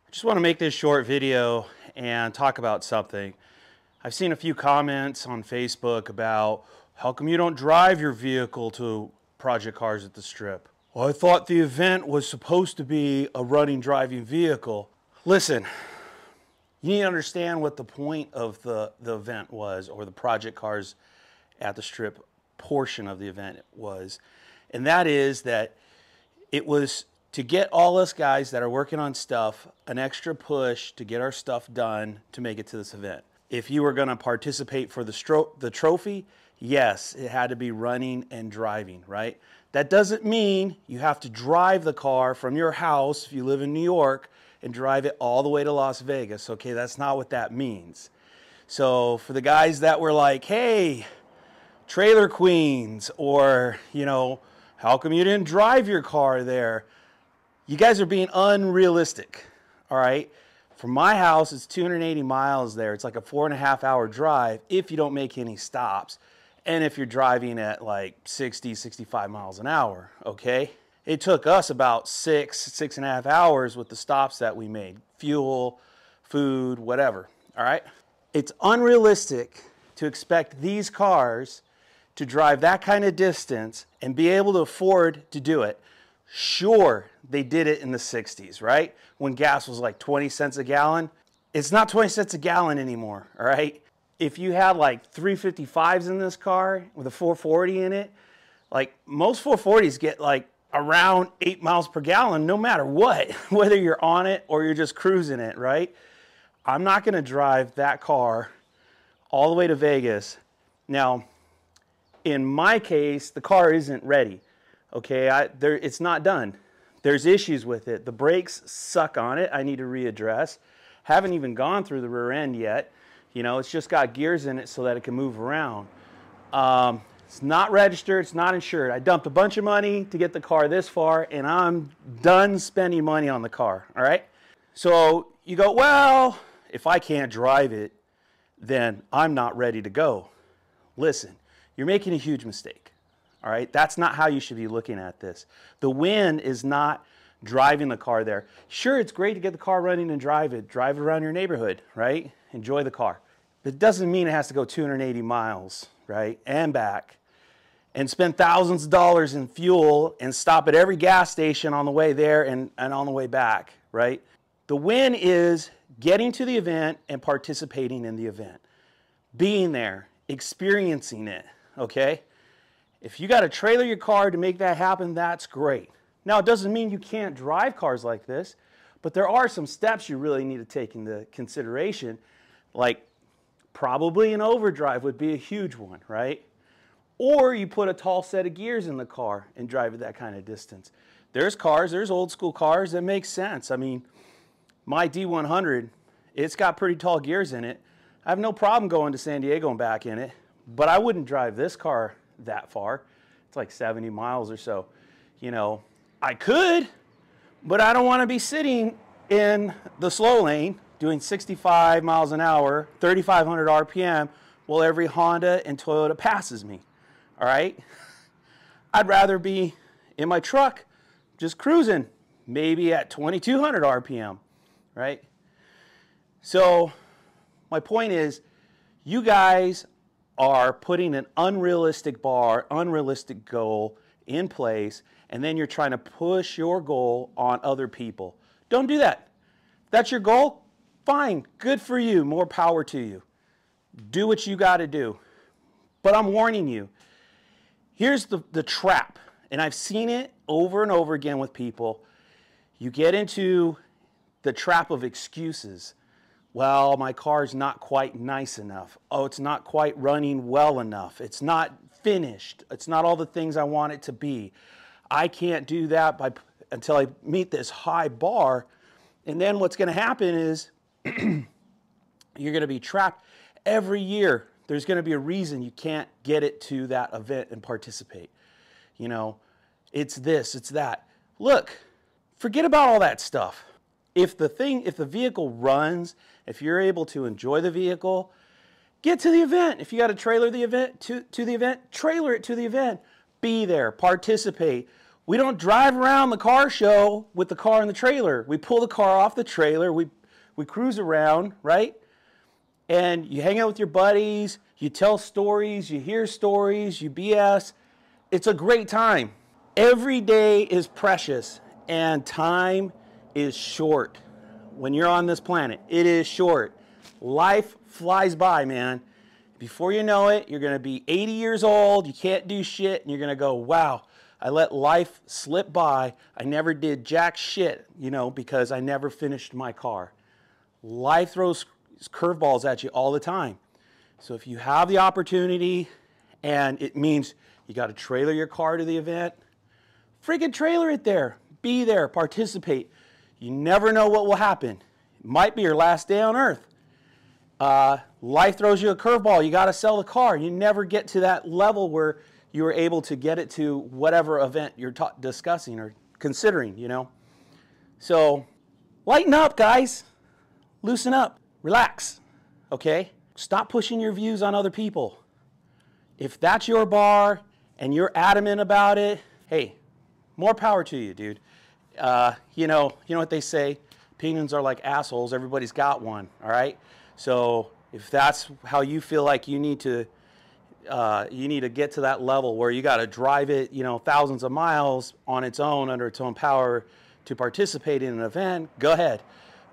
I just want to make this short video and talk about something. I've seen a few comments on Facebook about how come you don't drive your vehicle to project cars at the strip? Well, I thought the event was supposed to be a running, driving vehicle. Listen, you need to understand what the point of the event was, or the project cars at the strip portion of the event was. And that is that it was to get all us guys that are working on stuff an extra push to get our stuff done to make it to this event. If you were going to participate for the trophy, yes, it had to be running and driving, right? That doesn't mean you have to drive the car from your house, if you live in New York, and drive it all the way to Las Vegas, okay? That's not what that means. So for the guys that were like, hey, trailer queens, or, you know, how come you didn't drive your car there? You guys are being unrealistic, all right? From my house, it's 280 miles there. It's like a 4.5-hour drive if you don't make any stops. And if you're driving at like 60, 65 miles an hour, okay? It took us about 6.5 hours with the stops that we made. Fuel, food, whatever, all right? It's unrealistic to expect these cars to drive that kind of distance and be able to afford to do it. Sure, they did it in the 60s, right? When gas was like 20 cents a gallon. It's not 20 cents a gallon anymore, all right? If you had like 355s in this car with a 440 in it, like most 440s get like around 8 miles per gallon no matter what, whether you're on it or you're just cruising it, right? I'm not gonna drive that car all the way to Vegas. Now, in my case, the car isn't ready. Okay, it's not done. There's issues with it. The brakes suck on it. I need to readdress. Haven't even gone through the rear end yet. You know, it's just got gears in it so that it can move around. It's not registered. It's not insured. I dumped a bunch of money to get the car this far, and I'm done spending money on the car, all right? So you go, well, if I can't drive it, then I'm not ready to go. Listen, you're making a huge mistake. All right, that's not how you should be looking at this. The win is not driving the car there. Sure, it's great to get the car running and drive it around your neighborhood, right? Enjoy the car. But it doesn't mean it has to go 280 miles, right? And back, and spend thousands of dollars in fuel and stop at every gas station on the way there and on the way back, right? The win is getting to the event and participating in the event. Being there, experiencing it, okay? If you got to trailer your car to make that happen, that's great. Now, it doesn't mean you can't drive cars like this, but there are some steps you really need to take into consideration, like probably an overdrive would be a huge one, right? Or you put a tall set of gears in the car and drive it that kind of distance. There's old school cars that make sense. I mean, my D100, it's got pretty tall gears in it. I have no problem going to San Diego and back in it, but I wouldn't drive this car that far. It's like 70 miles or so. You know, I could, but I don't want to be sitting in the slow lane doing 65 miles an hour, 3,500 RPM, while every Honda and Toyota passes me. All right? I'd rather be in my truck just cruising, maybe at 2,200 RPM, right? So my point is, you guys are putting an unrealistic bar, unrealistic goal in place, and then you're trying to push your goal on other people. Don't do that. If that's your goal, fine, good for you, more power to you. Do what you got to do. But I'm warning you, here's the trap, and I've seen it over and over again with people. You get into the trap of excuses. Well, my car's not quite nice enough. Oh, it's not quite running well enough. It's not finished. It's not all the things I want it to be. I can't do that until I meet this high bar. And then what's going to happen is you're going to be trapped. Every year, there's going to be a reason you can't get it to that event and participate. You know, it's this, it's that. Look, forget about all that stuff. If the vehicle runs, if you're able to enjoy the vehicle, get to the event. If you got to trailer the event to the event, trailer it to the event. Be there, participate. We don't drive around the car show with the car in the trailer. We pull the car off the trailer, we cruise around, right? And you hang out with your buddies, you tell stories, you hear stories, you BS. It's a great time. Every day is precious and time is short. When you're on this planet, it is short. Life flies by, man. Before you know it, you're gonna be 80 years old, you can't do shit, and you're gonna go, wow, I let life slip by. I never did jack shit, you know, because I never finished my car. Life throws curveballs at you all the time. So if you have the opportunity and it means you got to trailer your car to the event, freaking trailer it there. Be there, participate. You never know what will happen. It might be your last day on earth. Life throws you a curveball. You got to sell the car. You never get to that level where you are able to get it to whatever event you're discussing or considering, you know. So lighten up, guys. Loosen up. Relax. Okay? Stop pushing your views on other people. If that's your bar and you're adamant about it, hey, more power to you, dude. You know what they say? Opinions are like assholes. Everybody's got one, all right? So if that's how you feel like you need to get to that level where you got to drive it, you know, thousands of miles on its own, under its own power to participate in an event, go ahead.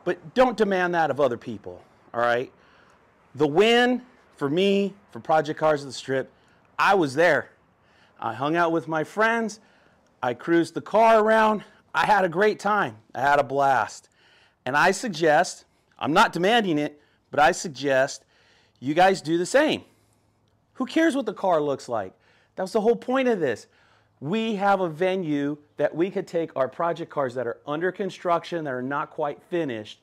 But don't demand that of other people, all right? The win for me, for Project Cars at the Strip, I was there. I hung out with my friends. I cruised the car around. I had a great time. I had a blast. And I suggest, I'm not demanding it, but I suggest you guys do the same. Who cares what the car looks like? That was the whole point of this. We have a venue that we could take our project cars that are under construction, that are not quite finished,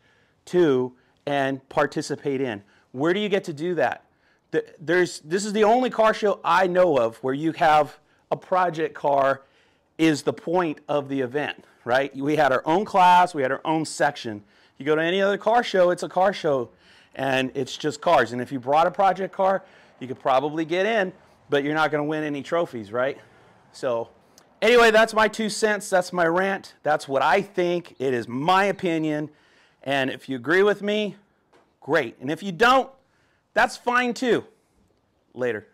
to and participate in. Where do you get to do that? This is the only car show I know of where you have a project car is the point of the event, right? We had our own class, we had our own section. You go to any other car show, it's a car show, and it's just cars. And if you brought a project car, you could probably get in, but you're not going to win any trophies, right? So anyway, that's my 2 cents. That's my rant. That's what I think. It is my opinion. And if you agree with me, great. And if you don't, that's fine too. Later.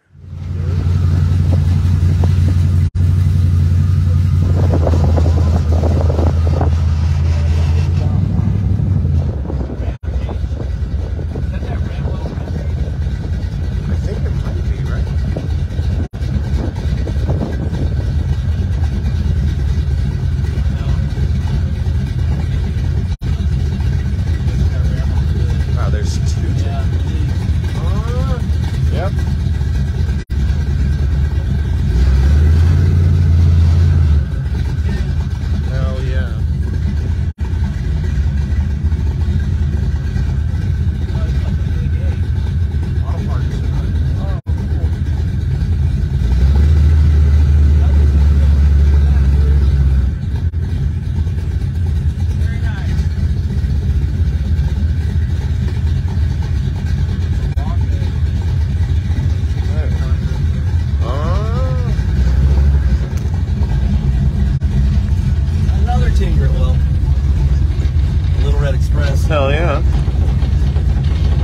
Hell yeah.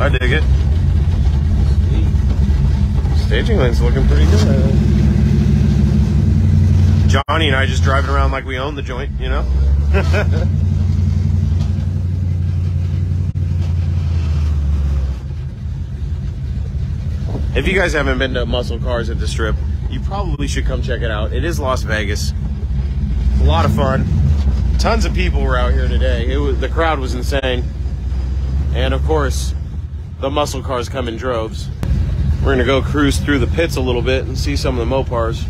I dig it. Staging line's looking pretty good. Johnny and I just driving around like we own the joint, you know? If you guys haven't been to Muscle Cars at the Strip, you probably should come check it out. It is Las Vegas. A lot of fun. Tons of people were out here today. The crowd was insane. And of course, the muscle cars come in droves. We're gonna go cruise through the pits a little bit and see some of the Mopars.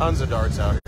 Tons of darts out here.